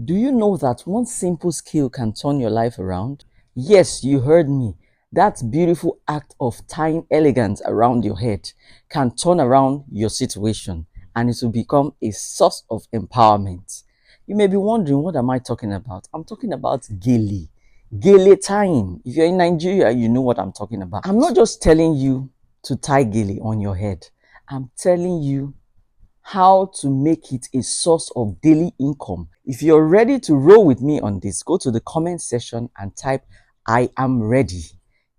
Do you know that one simple skill can turn your life around? Yes, you heard me. That beautiful act of tying elegance around your head can turn around your situation and it will become a source of empowerment. You may be wondering, what am I talking about? I'm talking about gilly. Gele tying. If you're in Nigeria, you know what I'm talking about. I'm not just telling you to tie gilly on your head. I'm telling you how to make it a source of daily income. If you're ready to roll with me on this, go to the comment section and type I am ready.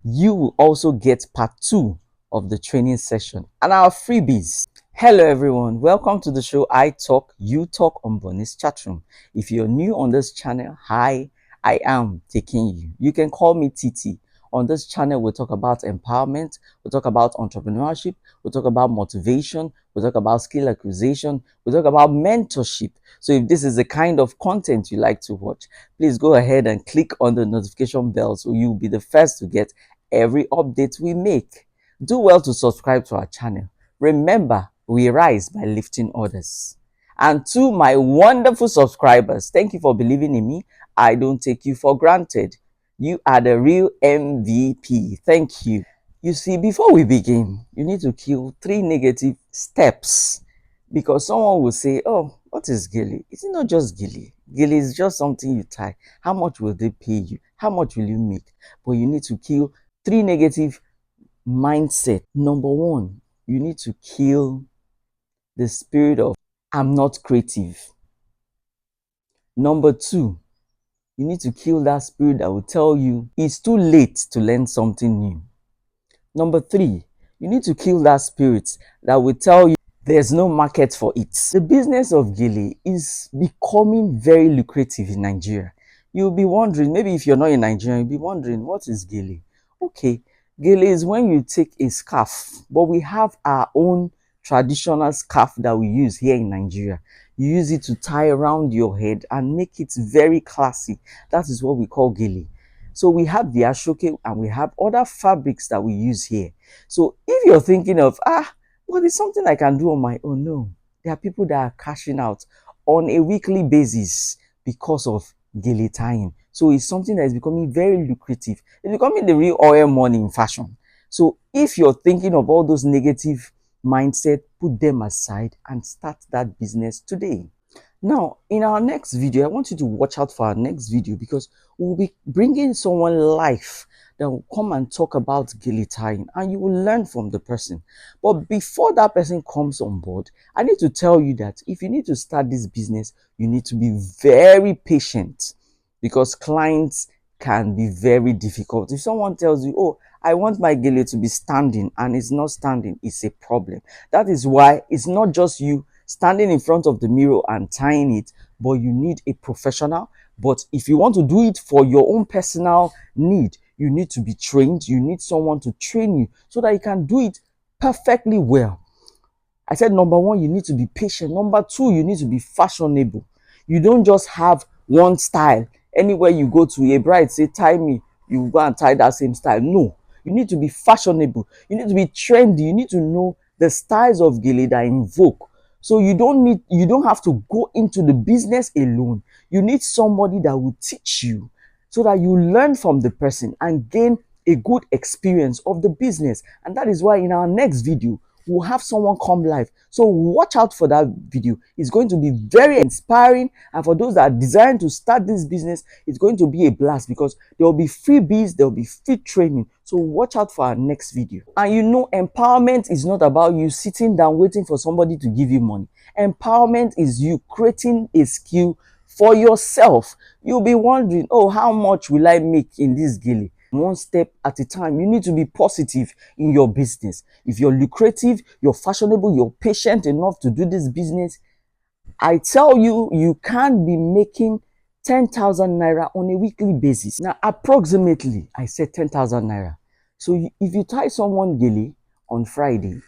You will also get part 2 of the training session and our freebies. Hello everyone, welcome to the show I Talk, You Talk on Bonnie's Chatroom. If you're new on this channel, hi, I am taking you. You can call me TT. On this channel, we'll talk about empowerment, we'll talk about entrepreneurship, we'll talk about motivation, we'll talk about skill acquisition, we'll talk about mentorship. So if this is the kind of content you like to watch, please go ahead and click on the notification bell so you'll be the first to get every update we make. Do well to subscribe to our channel. Remember, we rise by lifting others. And to my wonderful subscribers, thank you for believing in me. I don't take you for granted. You are the real MVP. Thank you. You see, before we begin, you need to kill 3 negative steps because someone will say, oh, what is gilly? It's not just gilly. Gilly is just something you tie. How much will they pay you? How much will you make? But you need to kill 3 negative mindset. Number 1, you need to kill the spirit of I'm not creative. Number 2, you need to kill that spirit that will tell you it's too late to learn something new. Number 3, you need to kill that spirit that will tell you there's no market for it. The business of gilly is becoming very lucrative in Nigeria. You'll be wondering, maybe if you're not in Nigeria, you'll be wondering, what is gilly? Okay, gilly is when you take a scarf, but we have our own traditional scarf that we use here in Nigeria. You use it to tie around your head and make it very classy. That is what we call gilly. So we have the ashoke and we have other fabrics that we use here. So if you're thinking of, well, it's something I can do on my own, no. There are people that are cashing out on a weekly basis because of gilly tying. So it's something that is becoming very lucrative. It's becoming the real oil money in fashion. So if you're thinking of all those negative mindset, put them aside and start that business today. Now, in our next video, I want you to watch out for our next video because we'll be bringing someone live that will come and talk about gilly tying and you will learn from the person. But before that person comes on board, I need to tell you that if you need to start this business, you need to be very patient because clients can be very difficult. If someone tells you, oh, I want my gilly to be standing and it's not standing, it's a problem. That is why it's not just you standing in front of the mirror and tying it, but you need a professional. But if you want to do it for your own personal need, you need to be trained. You need someone to train you so that you can do it perfectly well. I said, number 1, you need to be patient. Number 2, you need to be fashionable. You don't just have one style. Anywhere you go to, a bride say, tie me, you go and tie that same style. No, you need to be fashionable. You need to be trendy. You need to know the styles of gilly that invoke. So you don't have to go into the business alone. You need somebody that will teach you so that you learn from the person and gain a good experience of the business. And that is why in our next video, we'll have someone come live. So watch out for that video. It's going to be very inspiring. And for those that are desiring to start this business, it's going to be a blast because there will be freebies, there will be free training. So watch out for our next video. And you know, empowerment is not about you sitting down waiting for somebody to give you money. Empowerment is you creating a skill for yourself. You'll be wondering, oh, how much will I make in this gilly? One step at a time. You need to be positive in your business. If you're lucrative, you're fashionable, you're patient enough to do this business, I tell you, you can be making 10,000 naira on a weekly basis. Now, approximately, I said 10,000 naira. So if you tie someone gilly on Friday,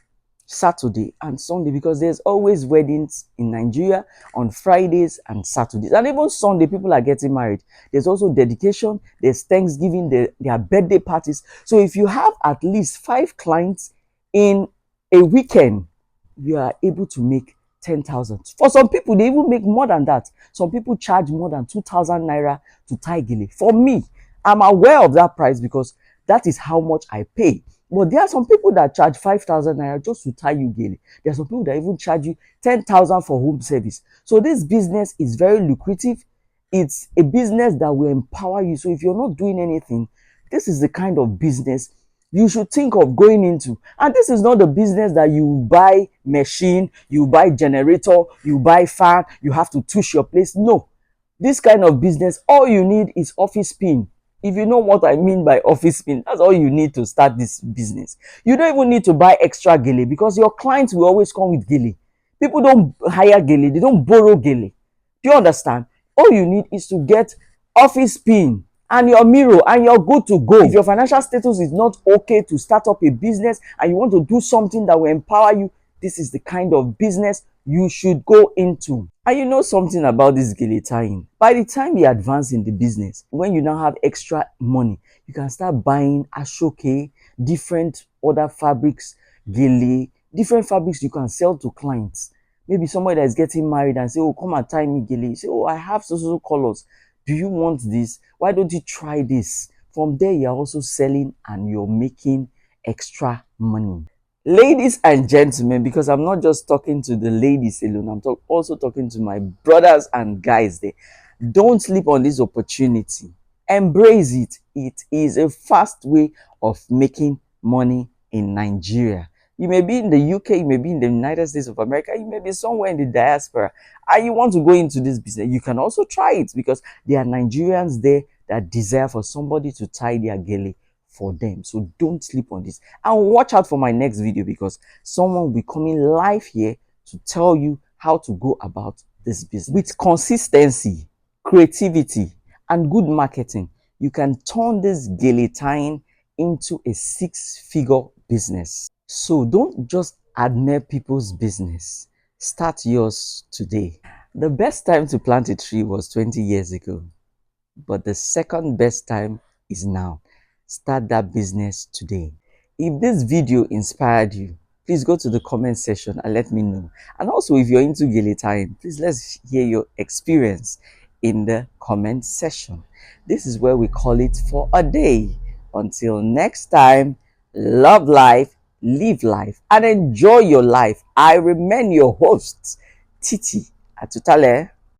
Saturday and Sunday, because there's always weddings in Nigeria on Fridays and Saturdays, and even Sunday people are getting married. There's also dedication, there's Thanksgiving, there are birthday parties. So if you have at least 5 clients in a weekend, you are able to make 10,000. For some people, they even make more than that. Some people charge more than 2,000 naira to tie gele. For me, I'm aware of that price because that is how much I pay. But there are some people that charge 5,000 naira just to tie you gele. There are some people that even charge you 10,000 for home service. So this business is very lucrative. It's a business that will empower you. So if you're not doing anything, this is the kind of business you should think of going into. And this is not the business that you buy machine, you buy generator, you buy fan, you have to touch your place. No, this kind of business, all you need is office pin. If you know what I mean by office pin, that's all you need to start this business. You don't even need to buy extra gele because your clients will always come with gele. People don't hire gele, they don't borrow gele. Do you understand? All you need is to get office pin and your mirror and you're good to go. If your financial status is not okay to start up a business and you want to do something that will empower you, this is the kind of business you should go into. And you know something about this gele tying. By the time you advance in the business, when you now have extra money, you can start buying ashoke, different other fabrics, gele, different fabrics you can sell to clients. Maybe somebody that is getting married and say, oh, come and tie me gele. You say, oh, I have so colors. Do you want this? Why don't you try this? From there, you're also selling and you're making extra money. Ladies and gentlemen, because I'm not just talking to the ladies alone, I'm also talking to my brothers and guys there. Don't sleep on this opportunity. Embrace it. It is a fast way of making money in Nigeria. You may be in the UK, you may be in the United States of America, you may be somewhere in the diaspora, and you want to go into this business. You can also try it because there are Nigerians there that desire for somebody to tie their gele for them. So don't sleep on this, and watch out for my next video because someone will be coming live here to tell you how to go about this business. With consistency, creativity, and good marketing, you can turn this gele tying into a six-figure business. So don't just admire people's business. Start yours today. The best time to plant a tree was 20 years ago, but the second best time is now. Start that business today. If this video inspired you, please go to the comment section and let me know. And also, if you're into gele tying, please let's hear your experience in the comment section. This is where we call it for a day. Until next time, love life, live life, and enjoy your life. I remain your host, Titi Atutale.